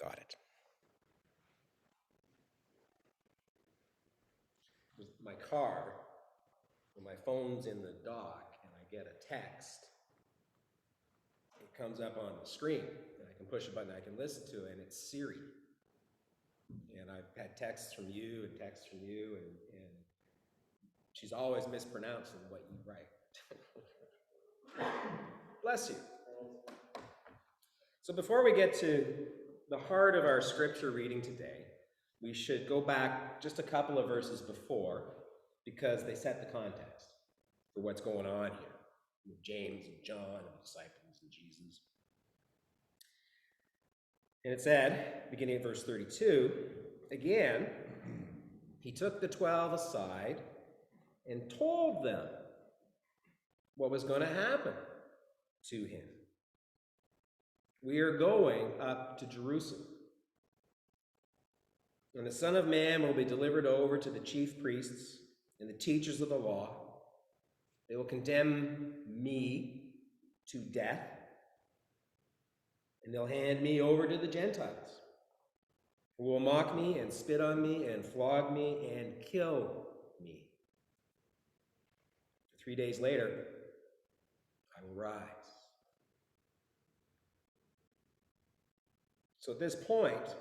got it. My car, when my phone's in the dock and I get a text, it comes up on the screen, and I can push a button, I can listen to it, and it's Siri. And I've had texts from you and texts from you, and she's always mispronouncing what you write. Bless you. So before we get to the heart of our scripture reading today, we should go back just a couple of verses before, because they set the context for what's going on here with James and John and the disciples and Jesus. And it said, beginning at verse 32, again, he took the 12 aside and told them what was going to happen to him. We are going up to Jerusalem, and the Son of Man will be delivered over to the chief priests and the teachers of the law. They will condemn me to death, and they'll hand me over to the Gentiles, who will mock me and spit on me and flog me and kill me. 3 days later, I will rise. So at this point,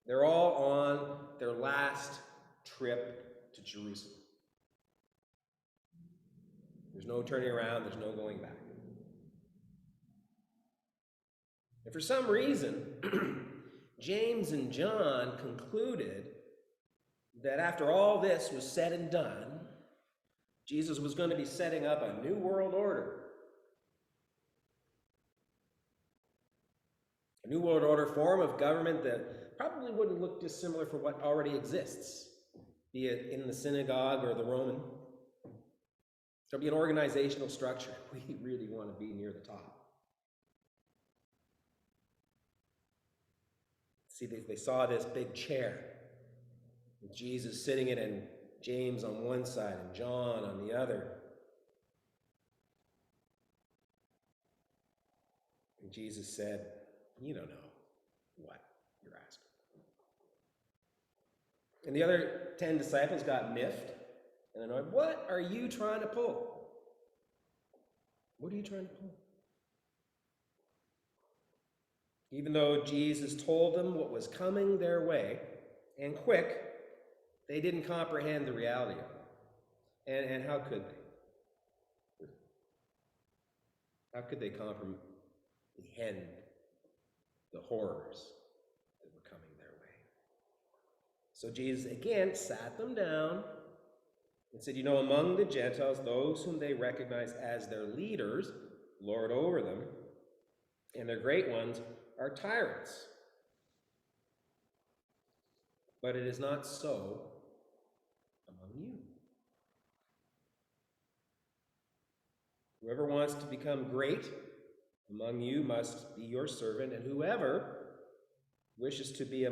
they're all on their last trip to Jerusalem. There's no turning around, there's no going back. And for some reason, James and John concluded that after all this was said and done, Jesus was going to be setting up a new world order. A new world order form of government that probably wouldn't look dissimilar from what already exists, be it in the synagogue or the Roman. There'll be an organizational structure. We really want to be near the top. See, they saw this big chair with Jesus sitting in it and James on one side and John on the other. And Jesus said, "You don't know what you're asking." And the other 10 disciples got miffed and annoyed. What are you trying to pull? What are you trying to pull? Even though Jesus told them what was coming their way, and quick, they didn't comprehend the reality of it. And how could they? How could they comprehend the horrors that were coming their way? So Jesus again sat them down and said, among the Gentiles, those whom they recognize as their leaders lord over them, and their great ones are tyrants. But it is not so among you. Whoever wants to become great among you must be your servant, and whoever wishes to be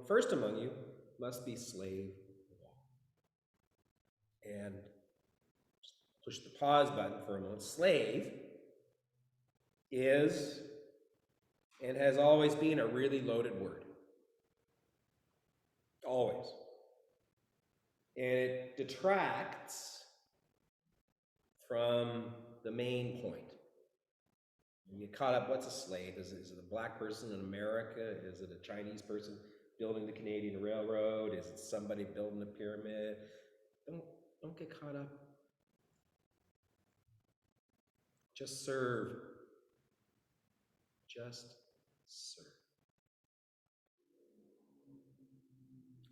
first among you must be slave of all. And just push the pause button for a moment. Slave is and has always been a really loaded word. Always. And it detracts from the main point. You get caught up, what's a slave? Is it a black person in America? Is it a Chinese person building the Canadian Railroad? Is it somebody building a pyramid? Don't get caught up. Just serve. Just serve.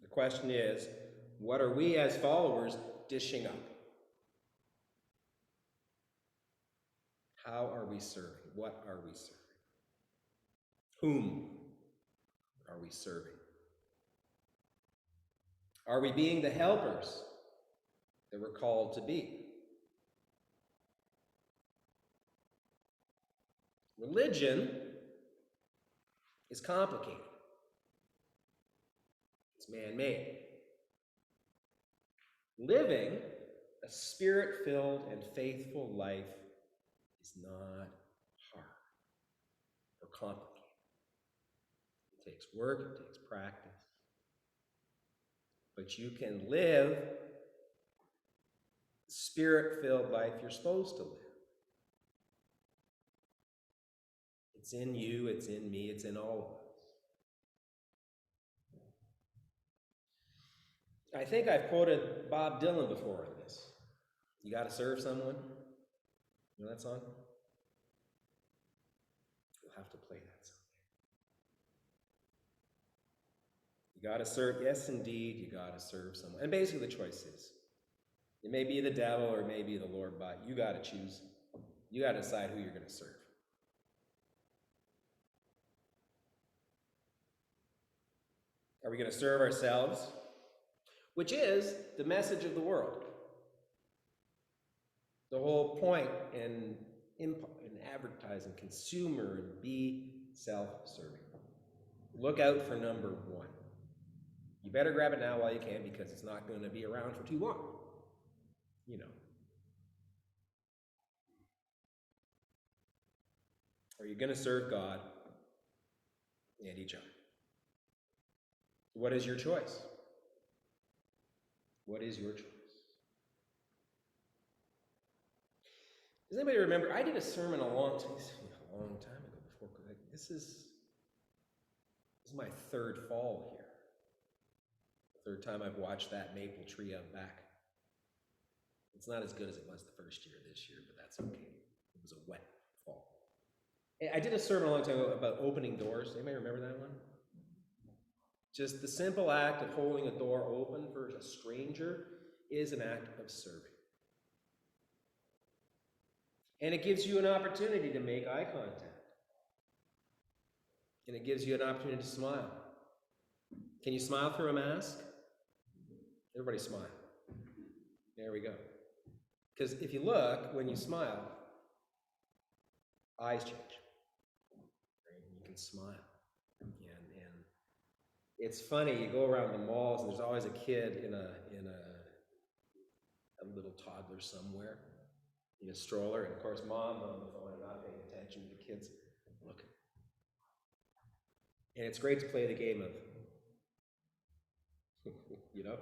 The question is, what are we as followers dishing up? How are we serving? What are we serving? Whom are we serving? Are we being the helpers that we're called to be? Religion is complicated. It's man-made. Living a spirit-filled and faithful life is not hard or complicated. It takes work, it takes practice. But you can live the Spirit-filled life you're supposed to live. It's in you, it's in me, it's in all of us. I think I've quoted Bob Dylan before on this. You got to serve someone. You know that song? We'll have to play that someday. You got to serve, yes indeed, you got to serve someone. And basically the choice is, it may be the devil or it may be the Lord, but you got to choose. You got to decide who you're going to serve. Are we going to serve ourselves? Which is the message of the world. The whole point in advertising, consumer, and be self-serving. Look out for number one. You better grab it now while you can because it's not going to be around for too long. You know. Are you going to serve God and each other? What is your choice? What is your choice? Does anybody remember? I did a sermon a long time ago before. This is my third fall here. The third time I've watched that maple tree out back. It's not as good as it was the first year this year, but that's okay. It was a wet fall. I did a sermon a long time ago about opening doors. Anybody remember that one? Just the simple act of holding a door open for a stranger is an act of serving. And it gives you an opportunity to make eye contact. And it gives you an opportunity to smile. Can you smile through a mask? Everybody smile. There we go. Because if you look, when you smile, eyes change. Right? You can smile. And it's funny, you go around the malls and there's always a kid in a little toddler somewhere in a stroller, and of course mom's on the phone and not paying attention to the kids looking. And it's great to play the game of, you know,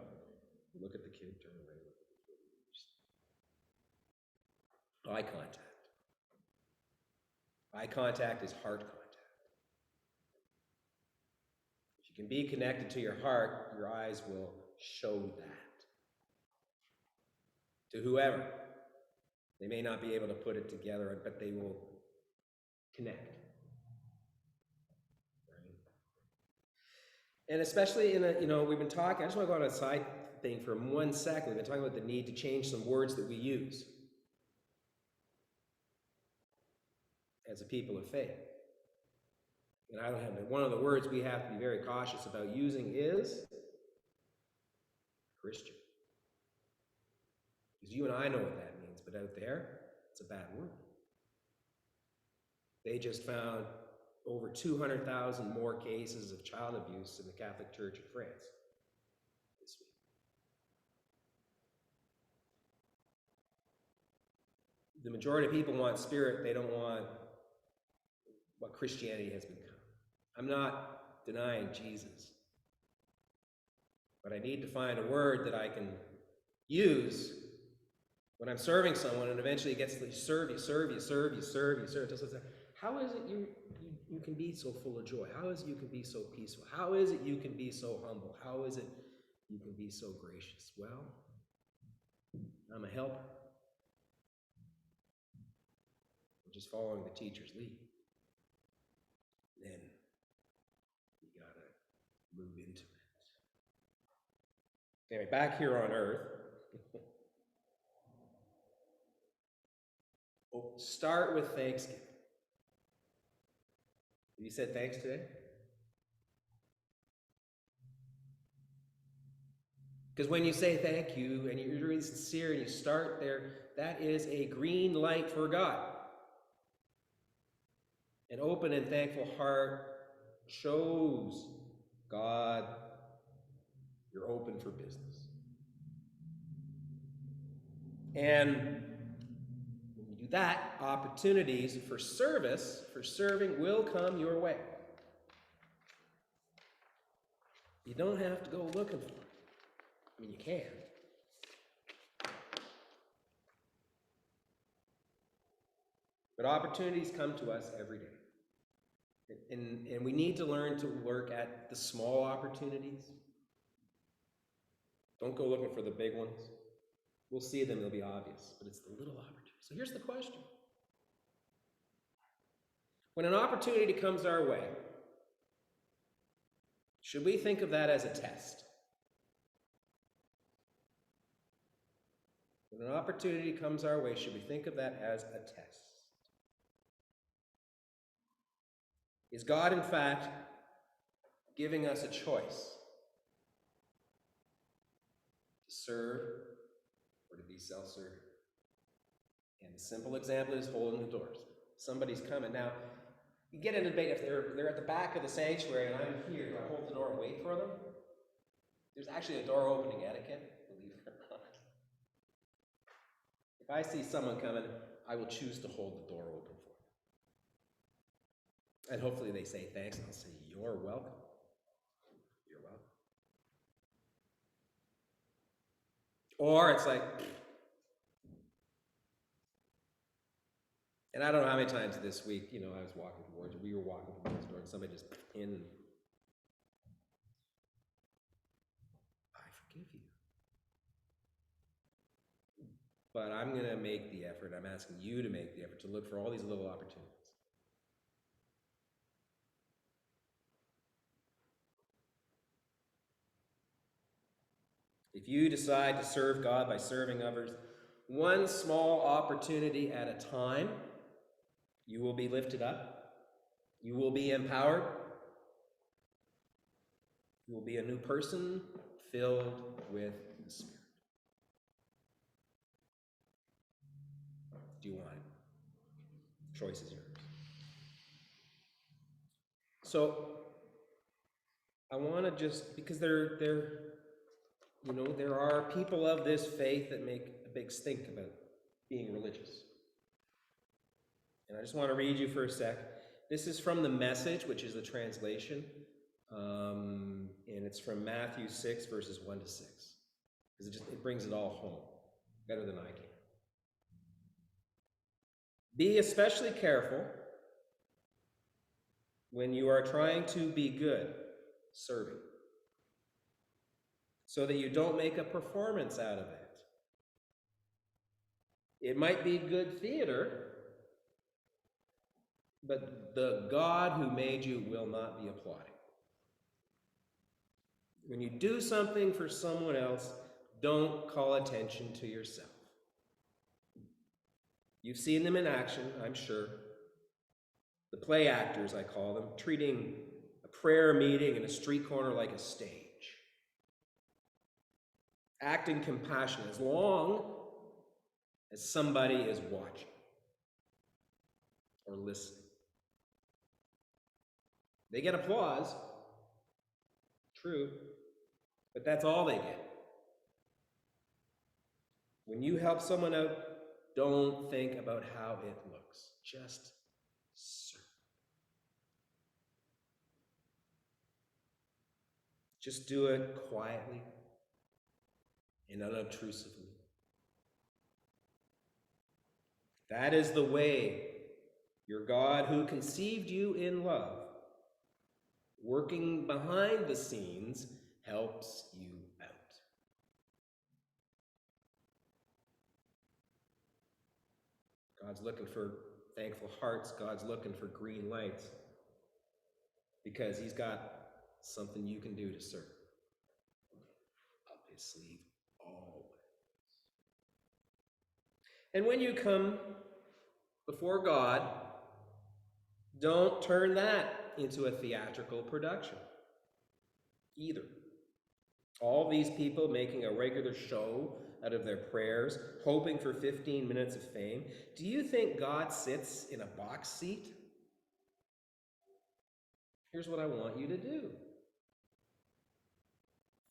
look at the kid, turn away, look at the kid. Eye contact. Eye contact is heart contact. If you can be connected to your heart, your eyes will show that to whoever. They may not be able to put it together, but they will connect. Right? And especially in we've been talking, I just want to go on a side thing for 1 second. We've been talking about the need to change some words that we use as a people of faith. And I don't have it. One of the words we have to be very cautious about using is Christian. Because you and I know what that means, but out there, it's a bad word. They just found over 200,000 more cases of child abuse in the Catholic Church in France this week. The majority of people want spirit, they don't want what Christianity has become. I'm not denying Jesus, but I need to find a word that I can use when I'm serving someone, and eventually it gets to you serve. How is it you can be so full of joy? How is it you can be so peaceful? How is it you can be so humble? How is it you can be so gracious? Well, I'm a helper. I'm just following the teacher's lead. Then you gotta move into it. Anyway, back here on earth, start with thanksgiving. Have you said thanks today? Because when you say thank you and you're really sincere and you start there, that is a green light for God. An open and thankful heart shows God you're open for business. And when you do that, opportunities for serving will come your way. don't have to go looking for it. I mean, you can. But opportunities come to us every day. And we need to learn to work at the small opportunities. Don't go looking for the big ones. We'll see them, they'll be obvious, but it's the little opportunities. So here's the question. When an opportunity comes our way, should we think of that as a test? When an opportunity comes our way, should we think of that as a test? Is God, in fact, giving us a choice to serve or to be self-serving? And the simple example is holding the doors. Somebody's coming. Now, you get in a debate if they're at the back of the sanctuary and I'm here, do I hold the door and wait for them? There's actually a door opening etiquette, believe it or not. If I see someone coming, I will choose to hold the door open for them. And hopefully they say thanks, and I'll say, you're welcome. You're welcome. Or it's like, and I don't know how many times this week, I was walking towards, we were walking towards the door, and somebody just in. I forgive you. But I'm going to make the effort, I'm asking you to make the effort to look for all these little opportunities. If you decide to serve God by serving others, one small opportunity at a time, you will be lifted up. You will be empowered. You will be a new person filled with the Spirit. Do you want it? Choice is yours. So, I want to just, because there are people of this faith that make a big stink about being religious. And I just want to read you for a sec. This is from the Message, which is the translation. And it's from Matthew 6, verses 1 to 6. Because it brings it all home better than I can. Be especially careful when you are trying to be good, serving, so that you don't make a performance out of it. It might be good theater, but the God who made you will not be applauding. When you do something for someone else, don't call attention to yourself. You've seen them in action, I'm sure. The play actors, I call them, treating a prayer meeting in a street corner like a stage. Acting compassionate as long as somebody is watching or listening. They get applause, true, but that's all they get. When you help someone out, don't think about how it looks. Just serve. Just do it quietly and unobtrusively. That is the way your God, who conceived you in love, working behind the scenes, helps you out. God's looking for thankful hearts. God's looking for green lights because he's got something you can do to serve. Up his sleeve, always. And when you come before God, don't turn that into a theatrical production either. All these people making a regular show out of their prayers, hoping for 15 minutes of fame. Do you think God sits in a box seat? Here's what I want you to do.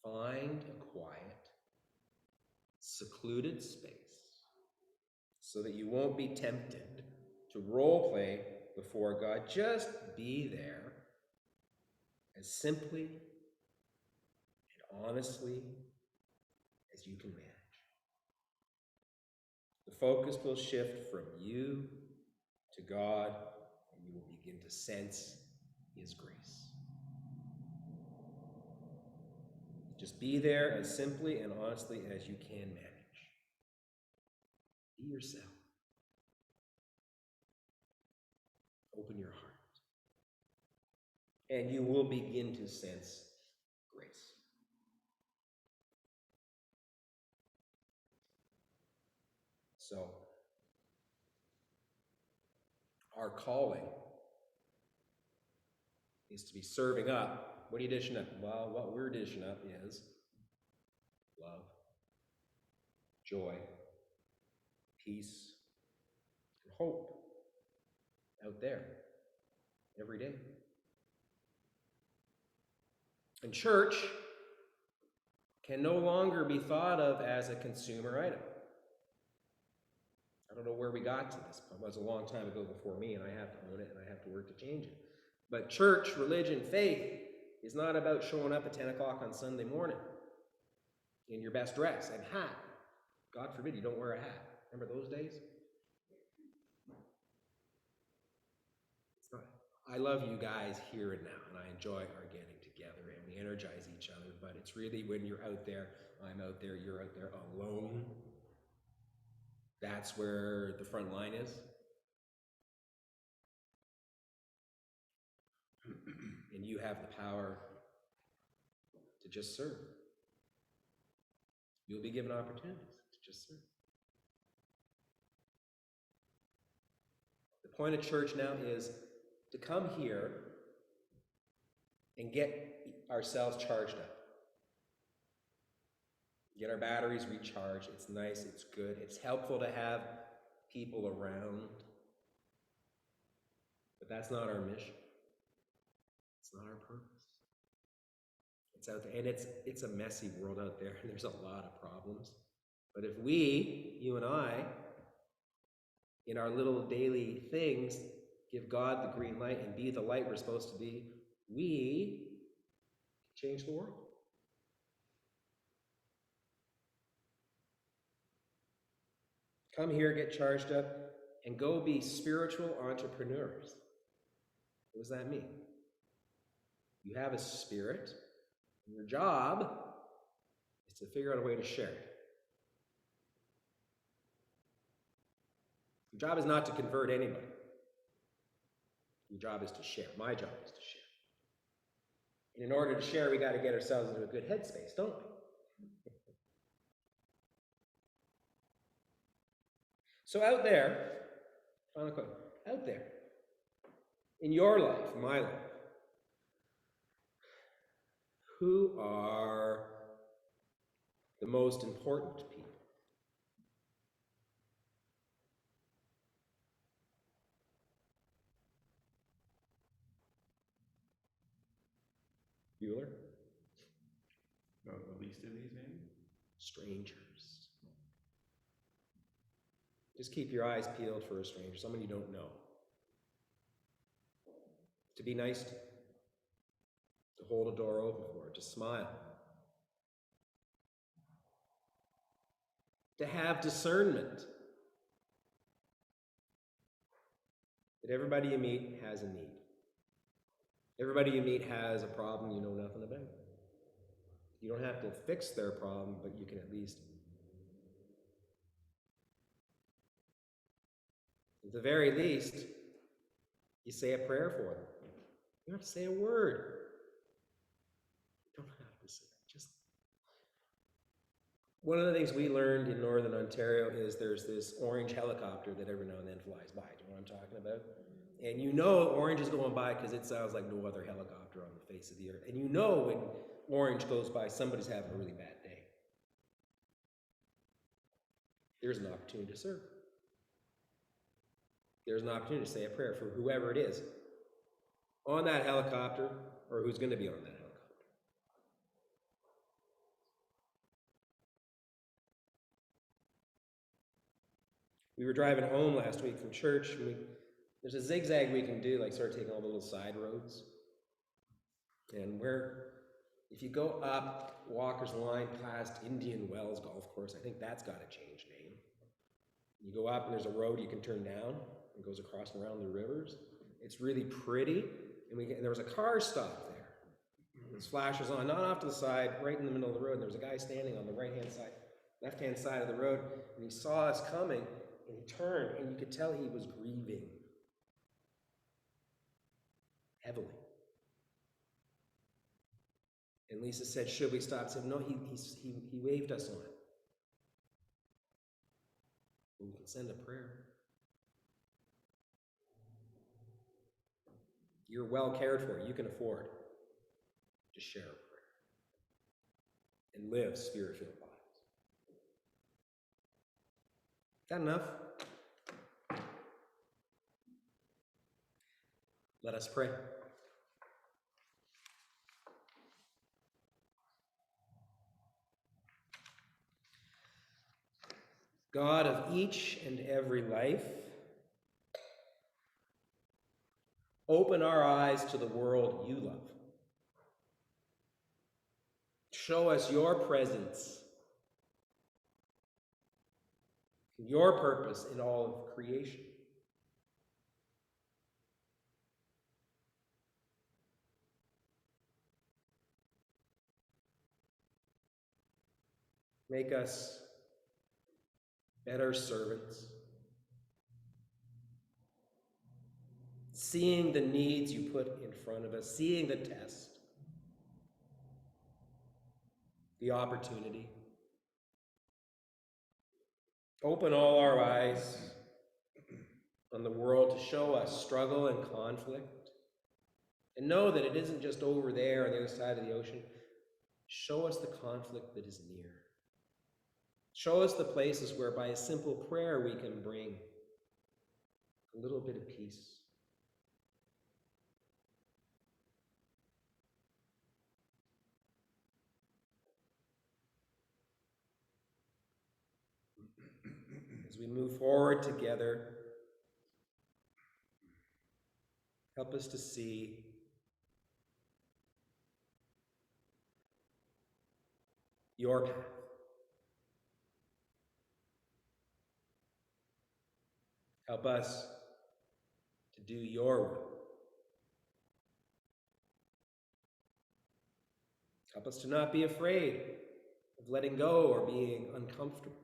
Find a quiet, secluded space so that you won't be tempted to role play before God. Just be there as simply honestly as you can manage. The focus will shift from you to God, and you will begin to sense His grace. Just be there as simply and honestly as you can manage. Be yourself. Open your heart. And you will begin to sense grace. So, our calling is to be serving up. What are you dishing up? Well, what we're dishing up is love, joy, peace, and hope out there every day. And church can no longer be thought of as a consumer item. I don't know where we got to this. It was a long time ago before me, and I have to own it, and I have to work to change it. But church, religion, faith is not about showing up at 10 o'clock on Sunday morning in your best dress and hat. God forbid you don't wear a hat. Remember those days? It's not. I love you guys here and now, and I enjoy our getting together, and we energize each other, but it's really when you're out there, I'm out there, you're out there alone. That's where the front line is. And you have the power to just serve. You'll be given opportunities to just serve. The point of church now is to come here and get ourselves charged up. Get our batteries recharged. It's nice, it's good. It's helpful to have people around. But that's not our mission. It's not our purpose. It's out there, and it's a messy world out there, and there's a lot of problems. But if we, you and I, in our little daily things, give God the green light and be the light we're supposed to be, we change the world. Come here, get charged up, and go be spiritual entrepreneurs. What does that mean? You have a spirit, and your job is to figure out a way to share it. Your job is not to convert anybody. Your job is to share. My job is to share. And in order to share, we got to get ourselves into a good headspace, don't we? So out there, final question, out there, in your life, my life, who are the most important people? Bueller? No, the least of these, maybe? Strangers. Just keep your eyes peeled for a stranger, someone you don't know. To be nice to hold a door open for, to smile. To have discernment. That everybody you meet has a need. Everybody you meet has a problem you know nothing about. You don't have to fix their problem, but you can at least, at the very least, you say a prayer for them. You don't have to say a word. You don't have to say it. Just one of the things we learned in Northern Ontario is there's this orange helicopter that every now and then flies by. Do you know what I'm talking about? And you know orange is going by because it sounds like no other helicopter on the face of the earth. And you know when orange goes by, somebody's having a really bad day. There's an opportunity to serve. There's an opportunity to say a prayer for whoever it is on that helicopter or who's going to be on that helicopter. We were driving home last week from church, and there's a zigzag we can do, like start taking all the little side roads. And we're If you go up Walker's Line past Indian Wells Golf Course, I think that's got to change name. You go up and there's a road you can turn down and goes across and around the rivers. It's really pretty, and there was a car stop there. His flash was on, not off to the side, right in the middle of the road. And there was a guy standing on the right-hand side, left-hand side of the road, and he saw us coming, and he turned, and you could tell he was grieving heavily. And Lisa said, "Should we stop?" I said, "No, he waved us on. We can send a prayer." You're well cared for. You can afford to share a prayer and live spirit-filled lives. Is that enough? Let us pray. God of each and every life, open our eyes to the world you love. Show us your presence, your purpose in all of creation. Make us better servants, seeing the needs you put in front of us, seeing the test, the opportunity. Open all our eyes on the world to show us struggle and conflict, and know that it isn't just over there on the other side of the ocean. Show us the conflict that is near. Show us the places where by a simple prayer we can bring a little bit of peace. As we move forward together, help us to see your path. Help us to do your will. Help us to not be afraid of letting go or being uncomfortable.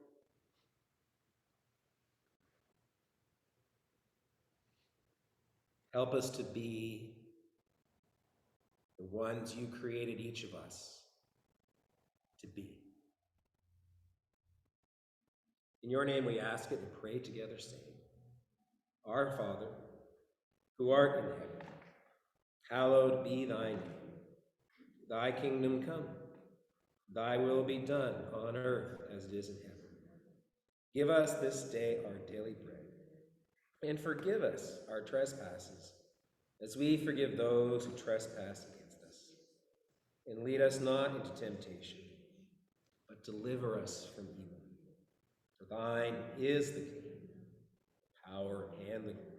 Help us to be the ones you created each of us to be. In your name we ask it and pray together, saying, Our Father, who art in heaven, hallowed be thy name. Thy kingdom come, thy will be done on earth as it is in heaven. Give us this day our daily bread, and forgive us our trespasses, as we forgive those who trespass against us. And lead us not into temptation, but deliver us from evil. For thine is the kingdom, power, and the glory,